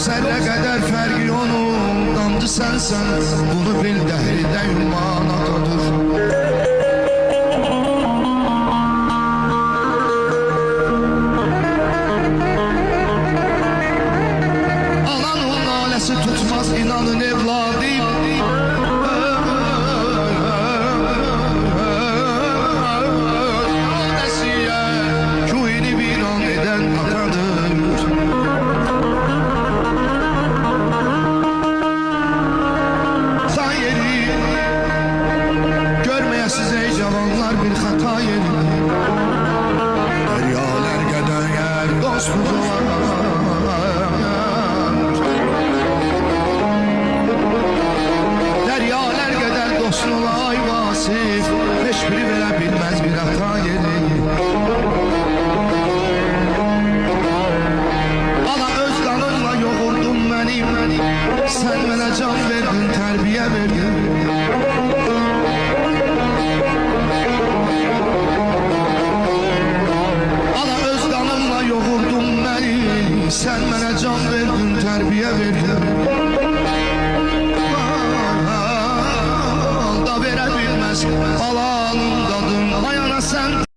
Kevser'le kadar fergi onun, damcı sensen, bunu bil dəhride ümmanatadır. Ananın naləsi tutmaz, inanın evladım. Nəsiyə, kuyini viran eden atadır. Görmeyəsiz ey cavanlar bir xəta yeri. Deryalar qədər dostumuz olar. Deryalar qədər dostun olay vasif, heç biri verə bilməz bir hata yeri. Ana öz qanınla yoğurdun mənim, sən mənə can verdin, tərbiyə verdin. Sen bana can verdin, terbiye verdin. Da verebilmez balanın dadın. Ayana sen